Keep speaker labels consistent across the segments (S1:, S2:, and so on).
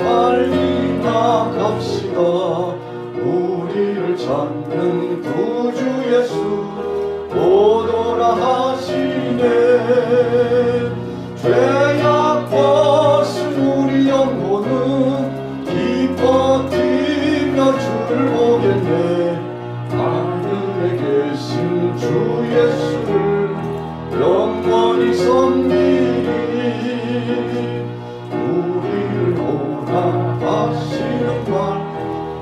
S1: 빨리 나갑시다. 우리를 찾는 구주 예수 오노라 하시네. 죄악 벗은 우리 영혼은 기뻐 뛰며 주를 보겠네. 하늘에 계신 주 예수를 영원히 섬기리. 우리를 오라 하시는 말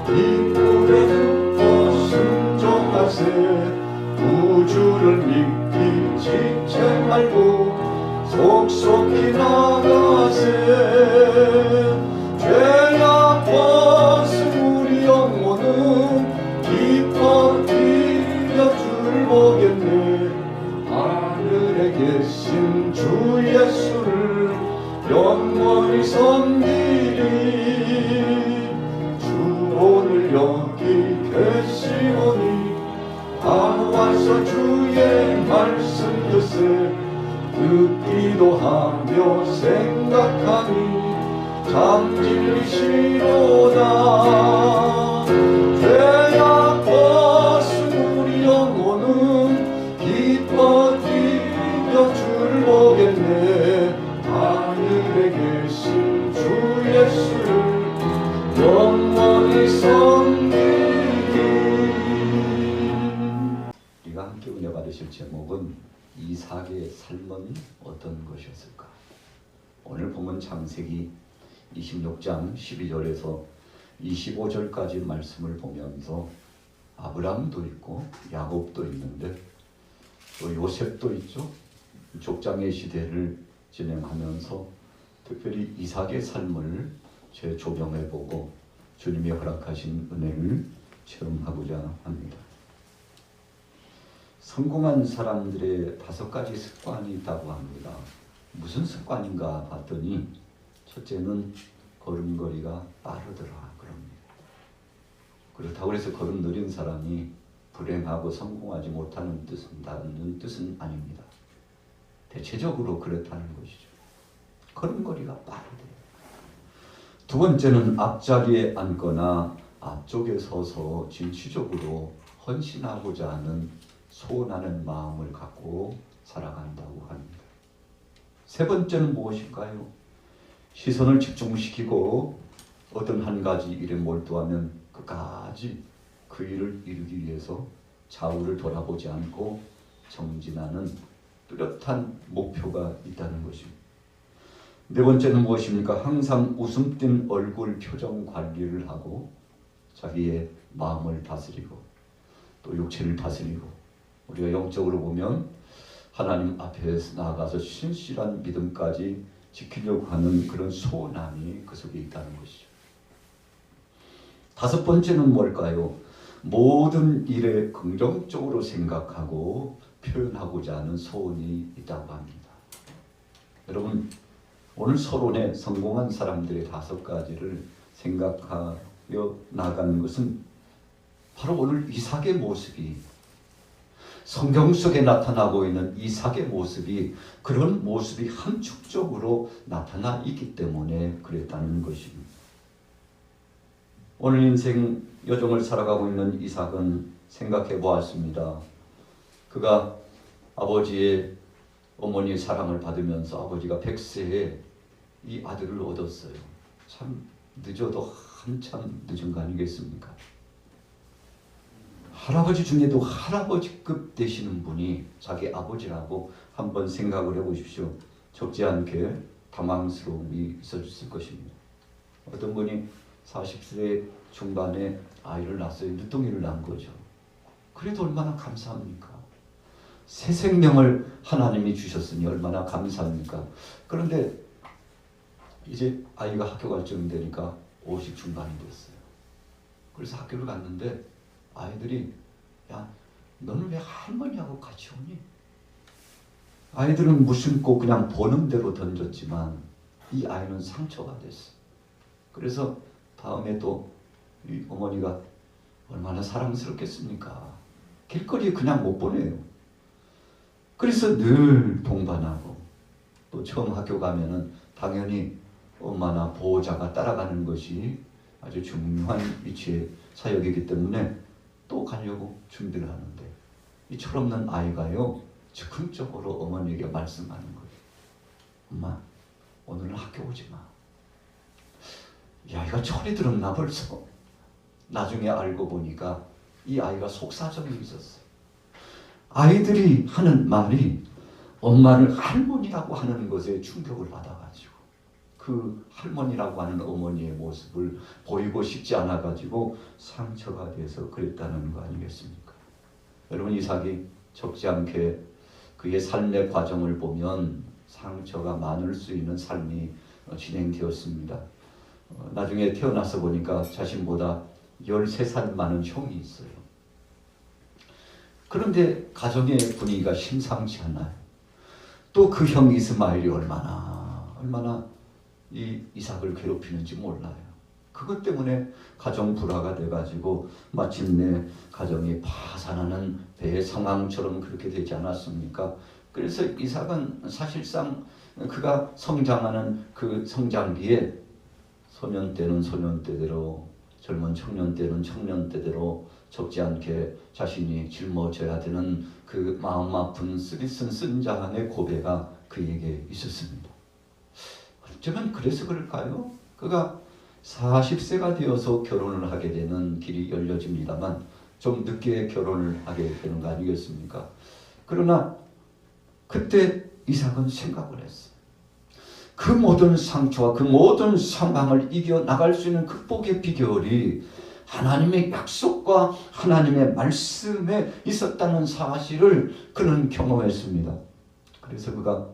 S1: 기쁘게 듣고 순종하세. 구주를 믿기 지체 말고 속속히 나가세. 죄악 벗은 우리 영혼은 기뻐 뛰며 주를 보겠네. 하늘에 계신 주 예수를 영원히 섬기리. 주 오늘 여기 계시오니 다 와서 주의 말씀 듣세. 듣기도 하며 생각하니 참 진리시로다. 죄악 벗은 우리 영혼은 기뻐 뛰며 주를 보겠네. 하늘에 계신 주 예수를 영원히 섬기리. 우리가 함께 은혜 받으실 제목은 이삭의 삶은 어떤 것이었을까? 오늘 보면 창세기 26장 12절에서 25절까지 말씀을 보면서 아브라함도 있고 야곱도 있는데 또 요셉도 있죠. 족장의 시대를 진행하면서 특별히 이삭의 삶을 재조명해보고 주님이 허락하신 은혜를 체험하고자 합니다. 성공한 사람들의 5가지 습관이 있다고 합니다. 무슨 습관인가 봤더니 첫째는 걸음걸이가 빠르더라 그럽니다. 그렇다고 해서 걸음 느린 사람이 불행하고 성공하지 못하는 뜻은 아닙니다. 대체적으로 그렇다는 것이죠. 걸음걸이가 빠르대요. 두 번째는 앞자리에 앉거나 앞쪽에 서서 진취적으로 헌신하고자 하는 소원하는 마음을 갖고 살아간다고 합니다. 세 번째는 무엇일까요? 시선을 집중시키고 어떤 한 가지 일에 몰두하면 끝까지 그 일을 이루기 위해서 좌우를 돌아보지 않고 정진하는 뚜렷한 목표가 있다는 것입니다. 네 번째는 무엇입니까? 항상 웃음 띤 얼굴 표정 관리를 하고 자기의 마음을 다스리고 또 육체를 다스리고 우리가 영적으로 보면 하나님 앞에 나아가서 신실한 믿음까지 지키려고 하는 그런 소원함이 그 속에 있다는 것이죠. 다섯 번째는 뭘까요? 모든 일에 긍정적으로 생각하고 표현하고자 하는 소원이 있다고 합니다. 여러분, 오늘 서론에 성공한 사람들의 5가지를 생각하여 나가는 것은 바로 오늘 이삭의 모습이, 성경 속에 나타나고 있는 이삭의 모습이 그런 모습이 함축적으로 나타나 있기 때문에 그랬다는 것입니다. 오늘 인생 여정을 살아가고 있는 이삭은 생각해 보았습니다. 그가 아버지의 어머니의 사랑을 받으면서 아버지가 100세에 이 아들을 얻었어요. 참 늦어도 한참 늦은 거 아니겠습니까? 할아버지 중에도 할아버지급 되시는 분이 자기 아버지라고 한번 생각을 해보십시오. 적지 않게 당황스러움이 있었을 것입니다. 어떤 분이 40세 중반에 아이를 낳았어요. 늦둥이를 낳은 거죠. 그래도 얼마나 감사합니까? 새 생명을 하나님이 주셨으니 얼마나 감사합니까? 그런데 이제 아이가 학교 갈 쯤 되니까 50 중반이 됐어요. 그래서 학교를 갔는데 아이들이 야, 너는 왜 할머니하고 같이 오니? 아이들은 무심코 그냥 보는 대로 던졌지만 이 아이는 상처가 됐어. 그래서 다음에 또 이 어머니가 얼마나 사랑스럽겠습니까? 길거리에 그냥 못 보내요. 그래서 늘 동반하고 또 처음 학교 가면은 당연히 엄마나 보호자가 따라가는 것이 아주 중요한 위치의 사역이기 때문에 또 가려고 준비를 하는데 이 철없는 아이가요 즉흥적으로 어머니에게 말씀하는 거예요. 엄마, 오늘은 학교 오지 마. 이 아이가 철이 들었나 벌써. 나중에 알고 보니까 이 아이가 속사정이 있었어요. 아이들이 하는 말이 엄마를 할머니라고 하는 것에 충격을 받아가지고 그 할머니라고 하는 어머니의 모습을 보이고 싶지 않아가지고 상처가 돼서 그랬다는 거 아니겠습니까? 여러분, 이삭이 적지 않게 그의 삶의 과정을 보면 상처가 많을 수 있는 삶이 진행되었습니다. 나중에 태어나서 보니까 자신보다 13살 많은 형이 있어요. 그런데 가정의 분위기가 심상치 않아요. 또 그 형 이스마엘이 얼마나 이 이삭을 괴롭히는지 몰라요. 그것 때문에 가정 불화가 돼가지고 마침내 가정이 파산하는 배의 상황처럼 그렇게 되지 않았습니까? 그래서 이삭은 사실상 그가 성장하는 그 성장기에 소년 때는 소년 때대로, 젊은 청년 때는 청년 때대로 적지 않게 자신이 짊어져야 되는 그 마음 아픈 쓰리쓴 쓴자한의 고배가 그에게 있었습니다. 어쩌면 그래서 그럴까요? 그가 40세가 되어서 결혼을 하게 되는 길이 열려집니다만 좀 늦게 결혼을 하게 되는 거 아니겠습니까? 그러나 그때 이삭은 생각을 했어요. 그 모든 상처와 그 모든 상황을 이겨나갈 수 있는 극복의 비결이 하나님의 약속과 하나님의 말씀에 있었다는 사실을 그는 경험했습니다. 그래서 그가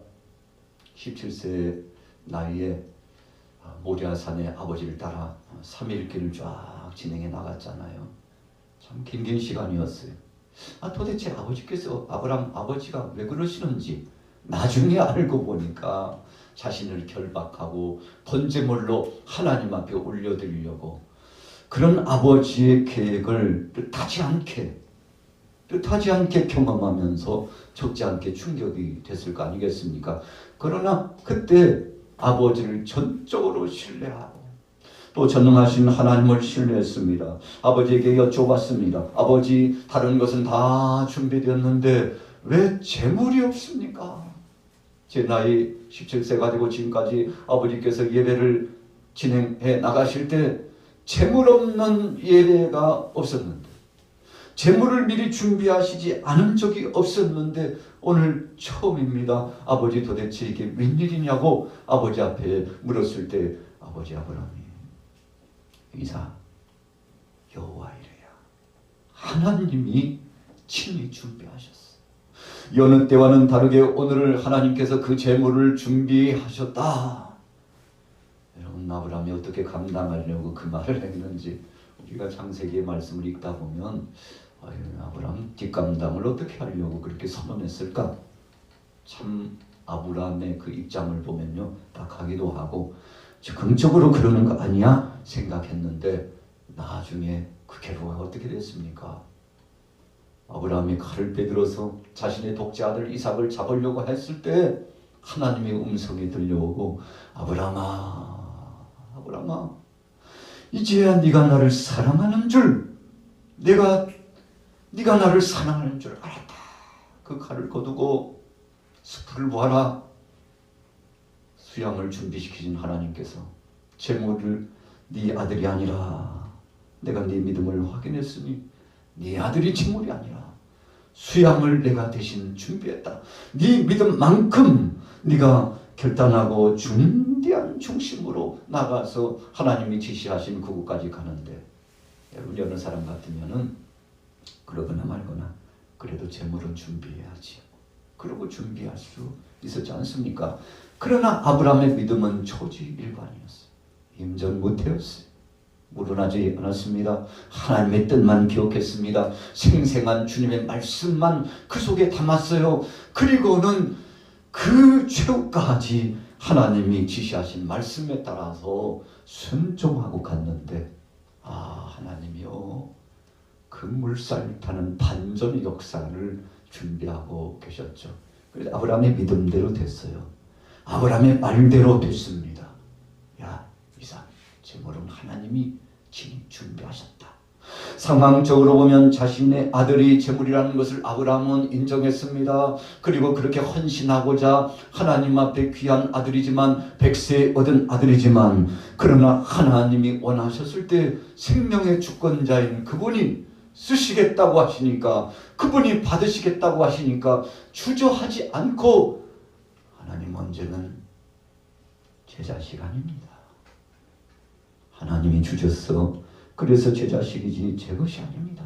S1: 17세 나이에 모리아산에 아버지를 따라 3일 길을 쫙 진행해 나갔잖아요. 참 긴 시간이었어요. 도대체 아버지께서 아브람 아버지가 왜 그러시는지 나중에 알고 보니까 자신을 결박하고 번제물로 하나님 앞에 올려드리려고 그런 아버지의 계획을 뜻하지 않게 경험하면서 적지 않게 충격이 됐을 거 아니겠습니까? 그러나 그때 아버지를 전적으로 신뢰하고 또 전능하신 하나님을 신뢰했습니다. 아버지에게 여쭤봤습니다. 아버지, 다른 것은 다 준비되었는데 왜 재물이 없습니까? 제 나이 17세 가지고 지금까지 아버지께서 예배를 진행해 나가실 때 재물 없는 예배가 없었는데, 재물을 미리 준비하시지 않은 적이 없었는데 오늘 처음입니다. 아버지, 도대체 이게 웬일이냐고 아버지 앞에 물었을 때 아버지 아브라함이 이삭, 여호와 이래야 하나님이 친히 준비하셨어. 여느 때와는 다르게 오늘 하나님께서 그 재물을 준비하셨다. 여러분, 아브라함이 어떻게 감당하려고 그 말을 했는지 우리가 창세기의 말씀을 읽다 보면 아브라함 뒷감당을 어떻게 하려고 그렇게 선언했을까? 참 아브라함의 그 입장을 보면요, 딱하기도 하고 긍정적으로 그러는 거 아니야 생각했는데 나중에 그 결과가 어떻게 됐습니까? 아브라함이 칼을 빼들어서 자신의 독재 아들 이삭을 잡으려고 했을 때 하나님의 음성이 들려오고 아브라함아 이제야 네가 나를 사랑하는 줄, 네가 나를 사랑하는 줄 알았다. 그 칼을 거두고 수풀을 보아라. 수양을 준비시키신 하나님께서 제물을 네 아들이 아니라 내가 네 믿음을 확인했으니 네 아들이 제물이 아니라 수양을 내가 대신 준비했다. 네 믿음만큼 네가 결단하고 중대한 중심으로 나가서 하나님이 지시하신 그곳까지 가는데, 여러분, 어느 사람 같으면은 그러거나 말거나 그래도 재물은 준비해야지, 그러고 준비할 수 있었지 않습니까? 그러나 아브라함의 믿음은 초지일관이었어요. 임전무태였어요. 물러나지 않았습니다. 하나님의 뜻만 기억했습니다. 생생한 주님의 말씀만 그 속에 담았어요. 그리고는 그 최후까지 하나님이 지시하신 말씀에 따라서 순종하고 갔는데, 하나님이요, 그 물살 타는 반전의 역사를 준비하고 계셨죠. 그래서 아브라함의 믿음대로 됐어요. 아브라함의 말대로 됐습니다. 제물은 하나님이 친히 준비하셨다. 상황적으로 보면 자신의 아들이 제물이라는 것을 아브라함은 인정했습니다. 그리고 그렇게 헌신하고자 하나님 앞에 귀한 아들이지만 백세 얻은 아들이지만 그러나 하나님이 원하셨을 때 생명의 주권자인 그분이 쓰시겠다고 하시니까 그분이 받으시겠다고 하시니까 주저하지 않고 하나님 문제는 제 자식 아닙니다. 하나님이 주셨어. 그래서 제 자식이지 제 것이 아닙니다.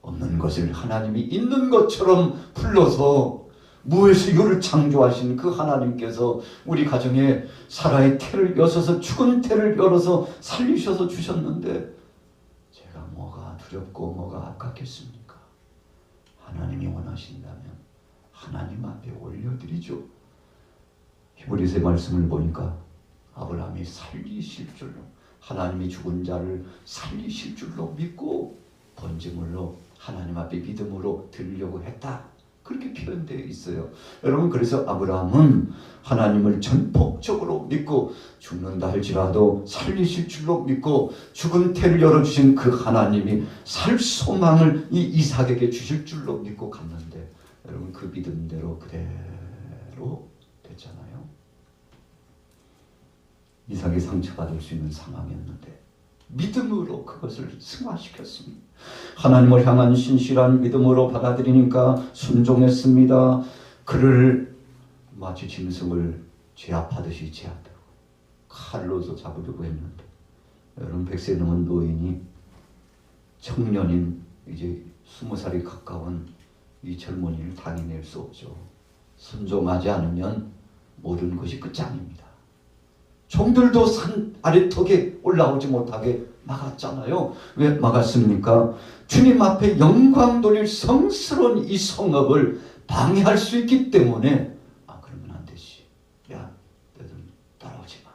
S1: 없는 것을 하나님이 있는 것처럼 불러서 무에서 유를 창조하신 그 하나님께서 우리 가정에 사라의 태를 여셔서 죽은 태를 열어서 살리셔서 주셨는데 제가 뭐가 두렵고 뭐가 아깝겠습니까? 하나님이 원하신다면 하나님 앞에 올려드리죠. 히브리서 말씀을 보니까 아브라함이 살리실 줄로 하나님이 죽은 자를 살리실 줄로 믿고 번제물로 하나님 앞에 믿음으로 드리려고 했다. 그렇게 표현되어 있어요. 여러분 그래서 아브라함은 하나님을 전폭적으로 믿고 죽는다 할지라도 살리실 줄로 믿고 죽은 태를 열어주신 그 하나님이 살 소망을 이 이삭에게 주실 줄로 믿고 갔는데 여러분 그 믿음대로 그대로 됐잖아요. 이삭이 상처받을 수 있는 상황이었는데 믿음으로 그것을 승화시켰습니다. 하나님을 향한 신실한 믿음으로 받아들이니까 순종했습니다. 그를 마치 짐승을 제압하듯이 제압하고 칼로서 잡으려고 했는데 여러분 100세 넘은 노인이 청년인 이제 20살이 가까운 이 젊은이를 당해낼 수 없죠. 순종하지 않으면 모든 것이 끝장입니다. 종들도 산 아래턱에 올라오지 못하게 막았잖아요. 왜 막았습니까? 주님 앞에 영광 돌릴 성스러운 이 성읍을 방해할 수 있기 때문에 그러면 안 되지. 야, 너희들 따라오지 마.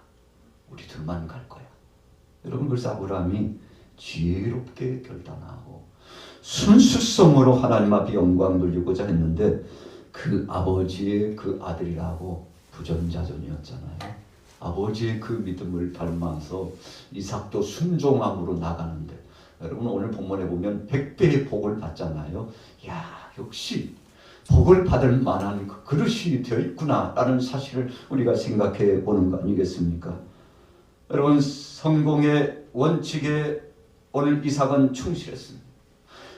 S1: 우리 둘만 갈 거야. 여러분 그래서 아브라함이 지혜롭게 결단하고 순수성으로 하나님 앞에 영광 돌리고자 했는데 그 아버지의 그 아들이라고 부전자전이었잖아요. 아버지의 그 믿음을 닮아서 이삭도 순종함으로 나가는데 여러분 오늘 본문에 보면 100배의 복을 받잖아요. 야 역시 복을 받을 만한 그릇이 되어 있구나 라는 사실을 우리가 생각해 보는 거 아니겠습니까? 여러분 성공의 원칙에 오늘 이삭은 충실했습니다.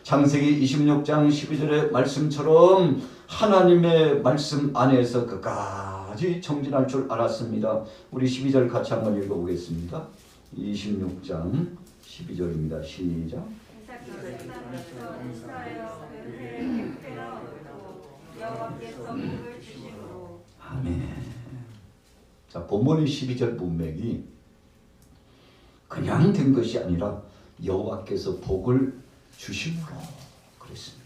S1: 창세기 26장 12절의 말씀처럼 하나님의 말씀 안에서 끝까지 정진할 줄 알았습니다. 우리 12절 같이 한번 읽어보겠습니다. 26장 12절입니다. 시작. 아멘. 자, 본문의 12절 문맥이 그냥 된 것이 아니라 여호와께서 복을 주심으로 그랬습니다.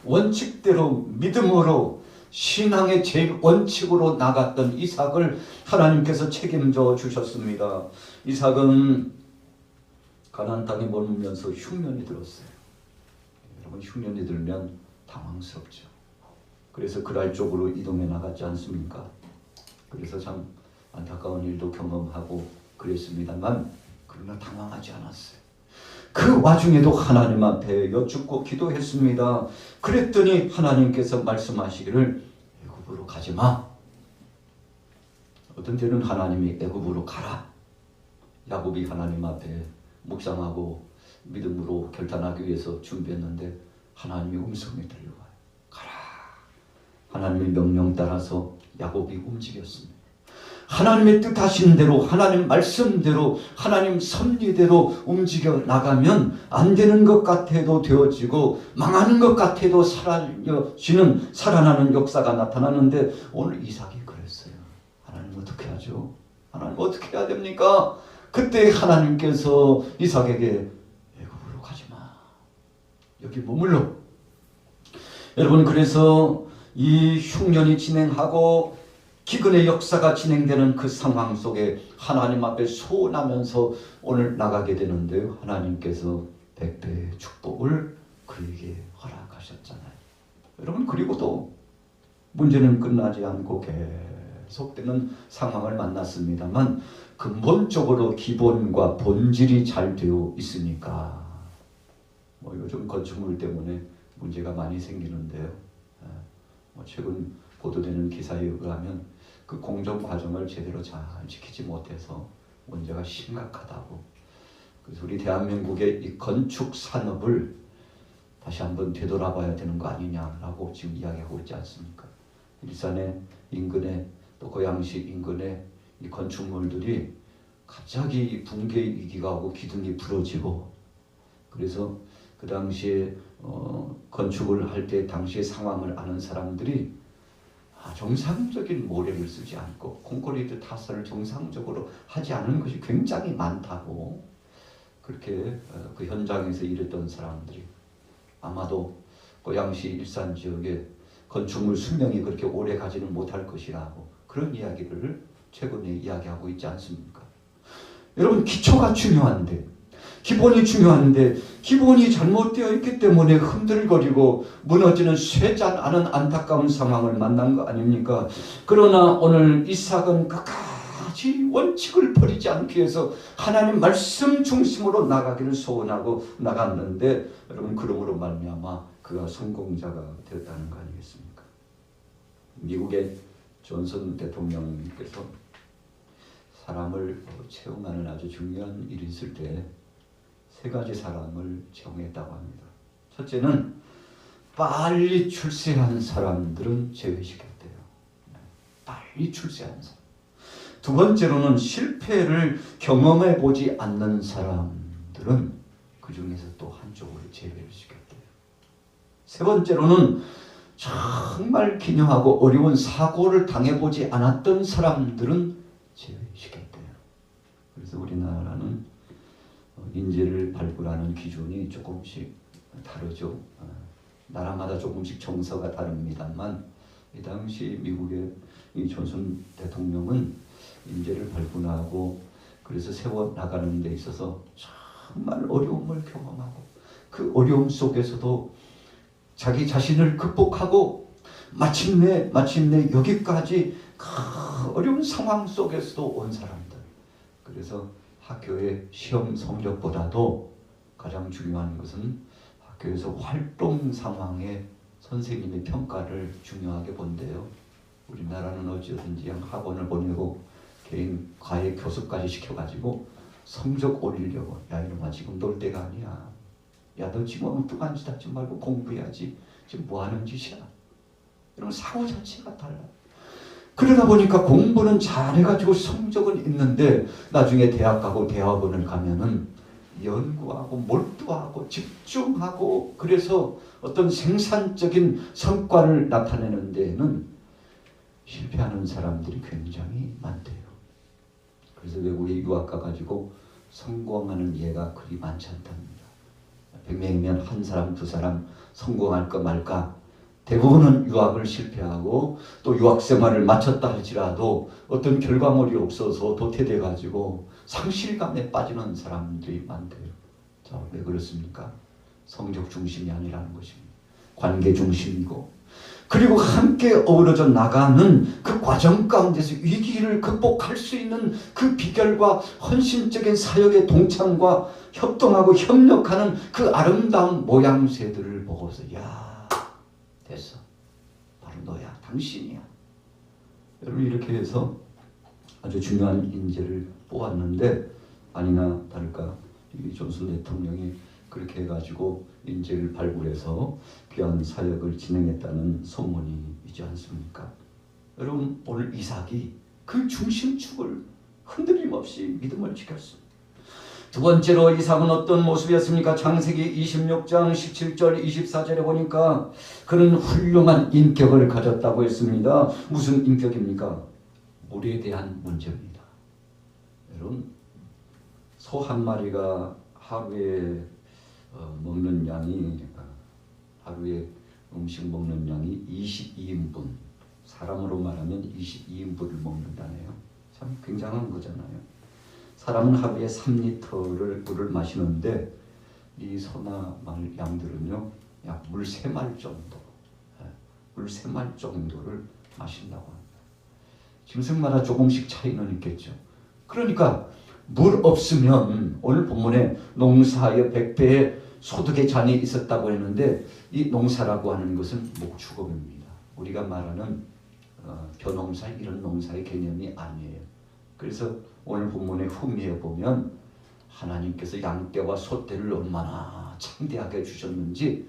S1: 원칙대로 믿음으로 신앙의 제일 원칙으로 나갔던 이삭을 하나님께서 책임져 주셨습니다. 이삭은 가나안 땅에 머물면서 흉년이 들었어요. 여러분 흉년이 들면 당황스럽죠. 그래서 그랄 쪽으로 이동해 나갔지 않습니까? 그래서 참 안타까운 일도 경험하고 그랬습니다만 그러나 당황하지 않았어요. 그 와중에도 하나님 앞에 여쭙고 기도했습니다. 그랬더니 하나님께서 말씀하시기를 애굽으로 가지 마. 어떤 때는 하나님이 애굽으로 가라. 야곱이 하나님 앞에 묵상하고 믿음으로 결단하기 위해서 준비했는데 하나님의 음성이 들려와요. 가라. 하나님의 명령 따라서 야곱이 움직였습니다. 하나님의 뜻하신 대로 하나님 말씀대로 하나님 섭리대로 움직여 나가면 안 되는 것 같아도 되어지고 망하는 것 같아도 살아나는 역사가 나타나는데 오늘 이삭이 그랬어요. 하나님 어떻게 하죠? 하나님 어떻게 해야 됩니까? 그때 하나님께서 이삭에게 애굽으로 가지 마. 여기 머물러. 여러분 그래서 이 흉년이 진행하고 기근의 역사가 진행되는 그 상황 속에 하나님 앞에 소원하면서 오늘 나가게 되는데요. 하나님께서 100배의 축복을 그에게 허락하셨잖아요. 여러분 그리고도 문제는 끝나지 않고 계속되는 상황을 만났습니다만 근본적으로 기본과 본질이 잘 되어 있으니까 요즘 건축물 때문에 문제가 많이 생기는데요. 최근 보도되는 기사에 의하면 그 공정 과정을 제대로 잘 지키지 못해서 문제가 심각하다고. 그래서 우리 대한민국의 이 건축 산업을 다시 한번 되돌아봐야 되는 거 아니냐라고 지금 이야기하고 있지 않습니까? 일산의 인근에 또 고양시 인근에 이 건축물들이 갑자기 붕괴 위기가 오고 기둥이 부러지고, 그래서 그 당시에 건축을 할 때 당시의 상황을 아는 사람들이 정상적인 모래를 쓰지 않고 콘크리트 타설을 정상적으로 하지 않은 것이 굉장히 많다고, 그렇게 그 현장에서 일했던 사람들이 아마도 고양시 일산 지역에 건축물 수명이 그렇게 오래 가지는 못할 것이라고 그런 이야기를 최근에 이야기하고 있지 않습니까? 여러분, 기초가 중요한데, 기본이 중요한데 기본이 잘못되어 있기 때문에 흔들거리고 무너지는 쇠잔하는 안타까운 상황을 만난 거 아닙니까? 그러나 오늘 이삭은 끝까지 원칙을 버리지 않기 위해서 하나님 말씀 중심으로 나가기를 소원하고 나갔는데, 여러분, 그러므로 말미암아 그가 성공자가 되었다는 거 아니겠습니까? 미국의 존슨 대통령께서 사람을 채용하는 아주 중요한 일이 있을 때 세 가지 사람을 채용했다고 합니다. 첫째는 빨리 출세한 사람들은 제외시켰대요. 빨리 출세한 사람. 두 번째로는 실패를 경험해 보지 않는 사람들은 그 중에서 또 한쪽으로 제외를 시켰대요. 세 번째로는 정말 기묘하고 어려운 사고를 당해보지 않았던 사람들은 제외시켰대요. 그래서 우리나라는 인재를 발굴하는 기준이 조금씩 다르죠. 나라마다 조금씩 정서가 다릅니다만 이 당시 미국의 이 존슨 대통령은 인재를 발굴하고 그래서 세워나가는 데 있어서 정말 어려움을 경험하고 그 어려움 속에서도 자기 자신을 극복하고 마침내 여기까지 그 어려운 상황 속에서도 온 사람들. 그래서 학교의 시험 성적보다도 가장 중요한 것은 학교에서 활동 상황에 선생님의 평가를 중요하게 본대요. 우리나라는 어찌든지 학원을 보내고 개인 과외 교습까지 시켜가지고 성적 올리려고, 야 이놈아 지금 놀 때가 아니야. 야 너 지금 엉뚱한 짓 하지 말고 공부해야지. 지금 뭐 하는 짓이야. 이런 사고 자체가 달라. 그러다 보니까 공부는 잘해가지고 성적은 있는데 나중에 대학 가고 대학원을 가면은 연구하고 몰두하고 집중하고 그래서 어떤 생산적인 성과를 나타내는 데에는 실패하는 사람들이 굉장히 많대요. 그래서 외국에 유학 가가지고 성공하는 예가 그리 많지 않답니다. 100명이면 한 사람, 두 사람 성공할까 말까. 대부분은 유학을 실패하고 또 유학 생활을 마쳤다 할지라도 어떤 결과물이 없어서 도태돼 가지고 상실감에 빠지는 사람들이 많대요. 자, 왜 그렇습니까? 성적 중심이 아니라는 것입니다. 관계 중심이고, 그리고 함께 어우러져 나가는 그 과정 가운데서 위기를 극복할 수 있는 그 비결과 헌신적인 사역의 동참과 협동하고 협력하는 그 아름다운 모양새들을 보고서 야 됐어. 바로 너야. 당신이야. 여러분, 이렇게 해서 아주 중요한 인재를 뽑았는데 아니나 다를까 이 존슨 대통령이 그렇게 해가지고 인재를 발굴해서 귀한 사역을 진행했다는 소문이 있지 않습니까? 여러분, 오늘 이삭이 그 중심축을 흔들림 없이 믿음을 지켰습니다. 두 번째로 이삭은 어떤 모습이었습니까? 창세기 26장 17절 24절에 보니까 그는 훌륭한 인격을 가졌다고 했습니다. 무슨 인격입니까? 물에 대한 문제입니다. 여러분, 소 한 마리가 하루에 먹는 양이 하루에 음식 먹는 양이 22인분, 사람으로 말하면 22인분을 먹는다네요. 참 굉장한 거잖아요. 사람은 하루에 3리터를 물을 마시는데 이 소나 양들은요 약 물 3말 정도, 물 3말 정도를 마신다고 합니다. 짐승마다 조금씩 차이는 있겠죠. 그러니까 물 없으면 오늘 본문에 농사의 100배의 소득의 잔이 있었다고 했는데 이 농사라고 하는 것은 목축업입니다. 우리가 말하는 벼농사 이런 농사의 개념이 아니에요. 그래서 오늘 본문의 후미에 보면 하나님께서 양떼와 소떼를 얼마나 창대하게 주셨는지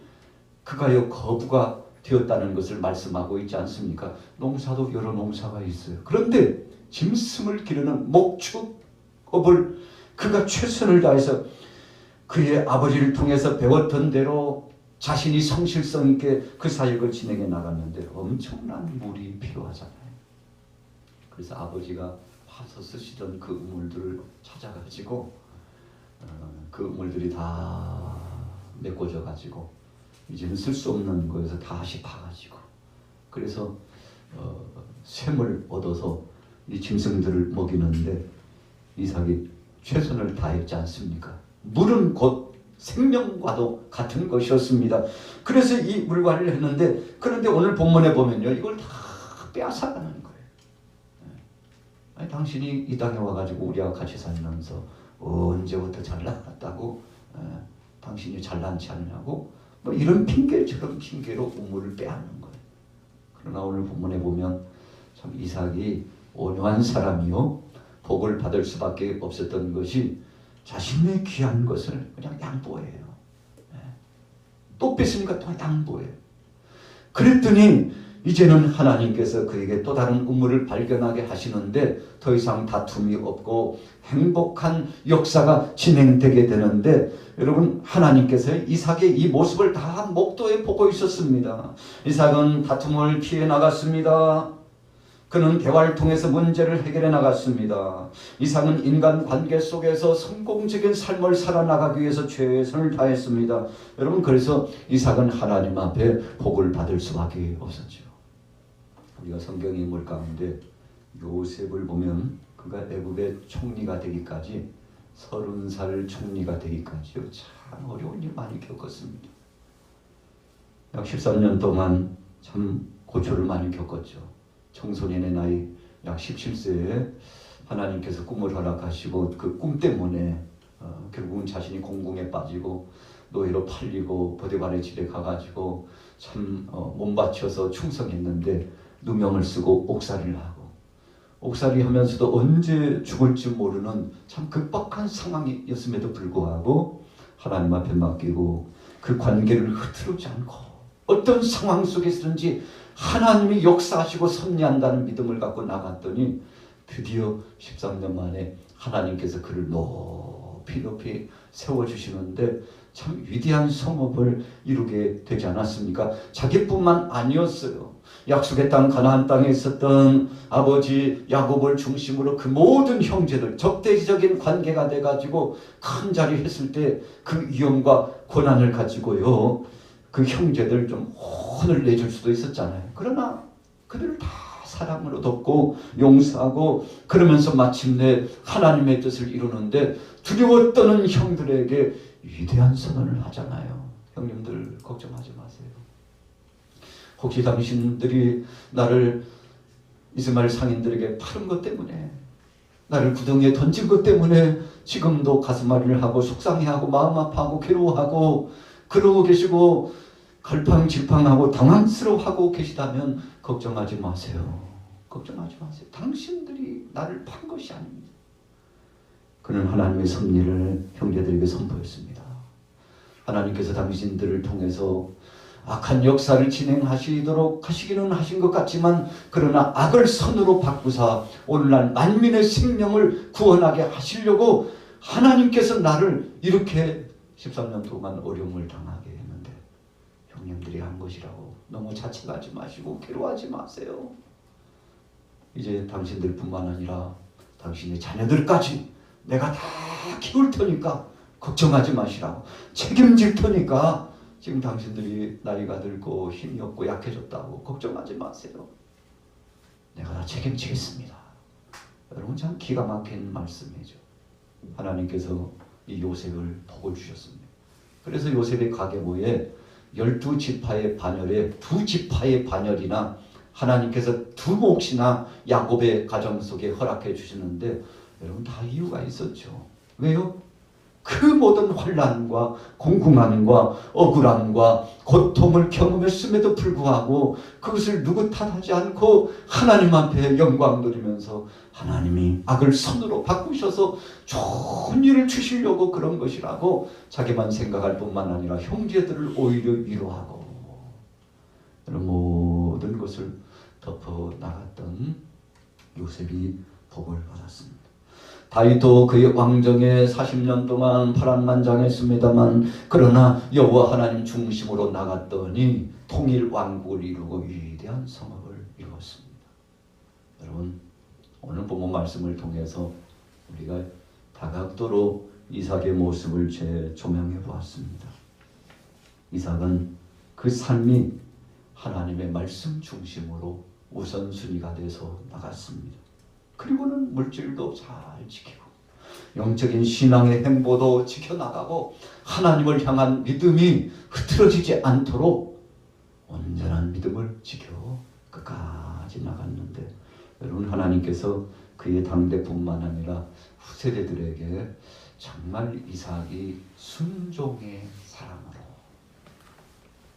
S1: 그가요 거부가 되었다는 것을 말씀하고 있지 않습니까? 농사도 여러 농사가 있어요. 그런데 짐승을 기르는 목축업을 그가 최선을 다해서 그의 아버지를 통해서 배웠던 대로 자신이 성실성 있게 그 사역을 진행해 나갔는데 엄청난 물이 필요하잖아요. 그래서 아버지가 파서 쓰시던 그 우물들을 찾아가지고 그 우물들이 다 메꿔져 가지고 이제는 쓸 수 없는 거에서 다시 파가지고 그래서 샘을 얻어서 이 짐승들을 먹이는데 이삭이 최선을 다했지 않습니까? 물은 곧 생명과도 같은 것이었습니다. 그래서 이 물관리를 했는데 그런데 오늘 본문에 보면요 이걸 다 빼앗아가는 거예요. 아니, 당신이 이 땅에 와가지고 우리와 같이 살면서 언제부터 잘났다고 당신이 잘난치 않냐고 뭐 이런 핑계처럼 핑계로 우물을 빼앗는 거예요. 그러나 오늘 본문에 보면 참 이삭이 온유한 사람이요 복을 받을 수밖에 없었던 것이 자신의 귀한 것을 그냥 양보해요. 또 뺐으니까 또 양보해요. 그랬더니 이제는 하나님께서 그에게 또 다른 우물을 발견하게 하시는데 더 이상 다툼이 없고 행복한 역사가 진행되게 되는데 여러분 하나님께서 이삭의 이 모습을 다 목도에 보고 있었습니다. 이삭은 다툼을 피해 나갔습니다. 그는 대화를 통해서 문제를 해결해 나갔습니다. 이삭은 인간관계 속에서 성공적인 삶을 살아나가기 위해서 최선을 다했습니다. 여러분 그래서 이삭은 하나님 앞에 복을 받을 수밖에 없었죠. 우리가 성경 인물 가운데 요셉을 보면 그가 애굽의 총리가 되기까지 30살 총리가 되기까지요 참 어려운 일 많이 겪었습니다. 약 13년 동안 참 고초를 많이 겪었죠. 청소년의 나이 약 17세에 하나님께서 꿈을 허락하시고 그 꿈 때문에 결국은 자신이 공궁에 빠지고 노예로 팔리고 보디발의 집에 가가지고 참 몸바쳐서 충성했는데 누명을 쓰고 옥살이를 하고 옥살이 하면서도 언제 죽을지 모르는 참 급박한 상황이었음에도 불구하고 하나님 앞에 맡기고 그 관계를 흐트르지 않고 어떤 상황 속에서든지 하나님이 역사하시고 섭리한다는 믿음을 갖고 나갔더니 드디어 13년 만에 하나님께서 그를 높이 높이 세워주시는데 참 위대한 성업을 이루게 되지 않았습니까? 자기뿐만 아니었어요. 약속의 땅 가나안 땅에 있었던 아버지 야곱을 중심으로 그 모든 형제들 적대적인 관계가 돼가지고 큰 자리 했을 때 그 위엄과 권한을 가지고요 그 형제들 좀 혼을 내줄 수도 있었잖아요. 그러나 그들을 다 사랑으로 돕고 용서하고 그러면서 마침내 하나님의 뜻을 이루는데 두려워 떠는 형들에게 위대한 선언을 하잖아요. 형님들 걱정하지 마세요. 혹시 당신들이 나를 이스마엘 상인들에게 팔은 것 때문에 나를 구덩이에 던진 것 때문에 지금도 가슴앓이를 하고 속상해하고 마음 아파하고 괴로워하고 그러고 계시고 갈팡질팡하고 당황스러워하고 계시다면 걱정하지 마세요. 걱정하지 마세요. 당신들이 나를 판 것이 아닙니다. 그는 하나님의 섭리를 형제들에게 선포했습니다. 하나님께서 당신들을 통해서 악한 역사를 진행하시도록 하시기는 하신 것 같지만 그러나 악을 선으로 바꾸사 오늘날 만민의 생명을 구원하게 하시려고 하나님께서 나를 이렇게 13년 동안 어려움을 당하게 했는데 형님들이 한 것이라고 너무 자책하지 마시고 괴로워하지 마세요. 이제 당신들뿐만 아니라 당신의 자녀들까지 내가 다 키울 테니까 걱정하지 마시라고 책임질 테니까 지금 당신들이 나이가 들고 힘이 없고 약해졌다고 걱정하지 마세요. 내가 다 책임지겠습니다. 여러분 참 기가 막힌 말씀이죠. 하나님께서 이 요셉을 복을 주셨습니다. 그래서 요셉의 가계부에 12지파의 반열에 2지파의 반열이나 하나님께서 두 몫이나 야곱의 가정 속에 허락해 주시는데 여러분 다 이유가 있었죠. 왜요? 그 모든 환난과 공공함과 억울함과 고통을 경험했음에도 불구하고 그것을 누구 탓하지 않고 하나님 앞에 영광 돌리면서 하나님이 악을 선으로 바꾸셔서 좋은 일을 주시려고 그런 것이라고 자기만 생각할 뿐만 아니라 형제들을 오히려 위로하고 이런 모든 것을 덮어나갔던 요셉이 복을 받았습니다. 다윗도 그의 왕정에 40년 동안 파란만장했습니다만 그러나 여호와 하나님 중심으로 나갔더니 통일 왕국을 이루고 위대한 성업을 이루었습니다. 여러분 오늘 본문 말씀을 통해서 우리가 다각도로 이삭의 모습을 재조명해 보았습니다. 이삭은 그 삶이 하나님의 말씀 중심으로 우선순위가 돼서 나갔습니다. 그리고는 물질도 잘 지키고 영적인 신앙의 행보도 지켜나가고 하나님을 향한 믿음이 흐트러지지 않도록 온전한 믿음을 지켜 끝까지 나갔는데 여러분 하나님께서 그의 당대뿐만 아니라 후세대들에게 정말 이삭이 순종의 사람으로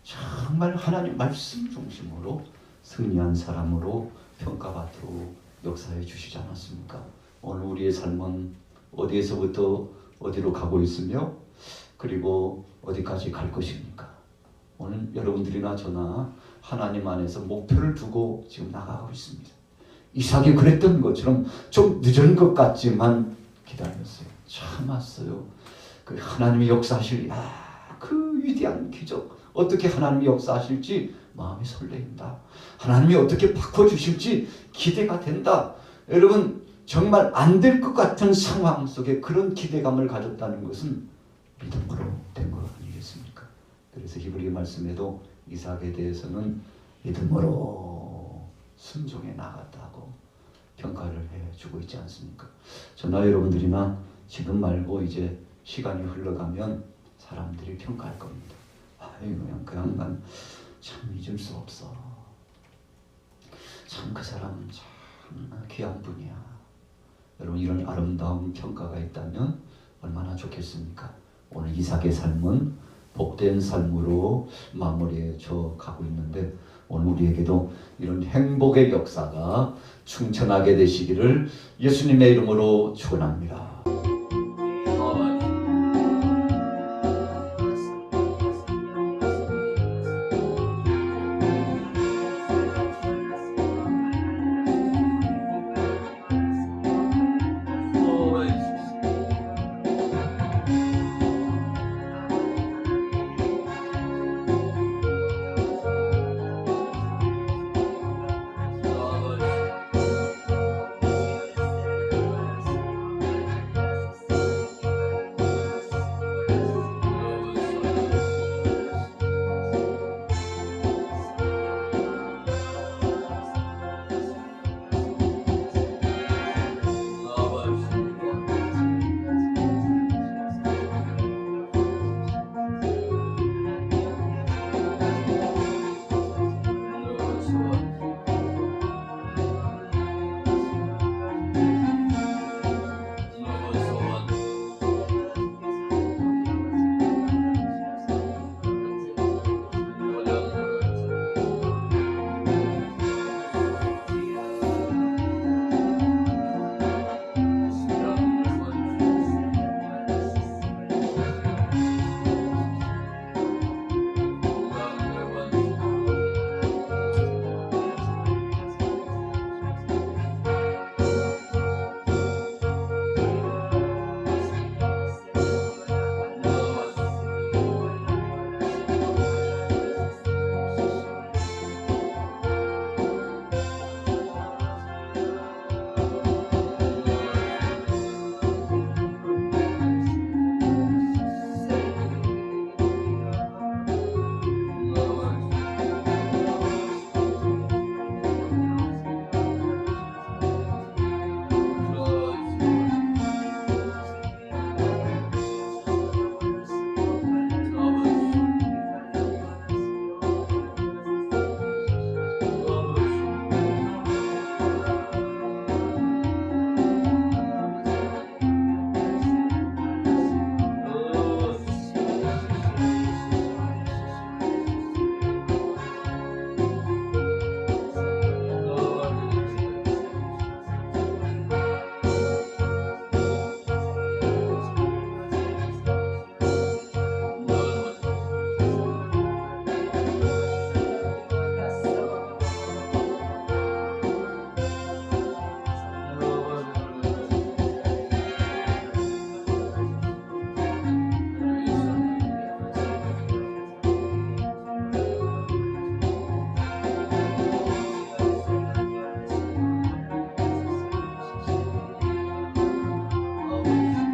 S1: 정말 하나님 말씀 중심으로 승리한 사람으로 평가받도록 역사해 주시지 않았습니까? 오늘 우리의 삶은 어디에서부터 어디로 가고 있으며 그리고 어디까지 갈 것입니까? 오늘 여러분들이나 저나 하나님 안에서 목표를 두고 지금 나가고 있습니다. 이삭이 그랬던 것처럼 좀 늦은 것 같지만 기다렸어요. 참았어요. 그 하나님이 역사하실 그 위대한 기적 어떻게 하나님이 역사하실지 마음이 설레인다. 하나님이 어떻게 바꿔주실지 기대가 된다. 여러분 정말 안 될 것 같은 상황 속에 그런 기대감을 가졌다는 것은 믿음으로 된 것 아니겠습니까? 그래서 히브리 말씀에도 이삭에 대해서는 믿음으로 순종해 나갔다고 평가를 해주고 있지 않습니까? 저나 여러분들이나 지금 말고 이제 시간이 흘러가면 사람들이 평가할 겁니다. 그냥 그 양반 참 잊을 수 없어. 참 그 사람 참 귀한 분이야. 여러분 이런 아름다운 평가가 있다면 얼마나 좋겠습니까? 오늘 이삭의 삶은 복된 삶으로 마무리해져 가고 있는데 오늘 우리에게도 이런 행복의 역사가 충천하게 되시기를 예수님의 이름으로 축원합니다.
S2: 주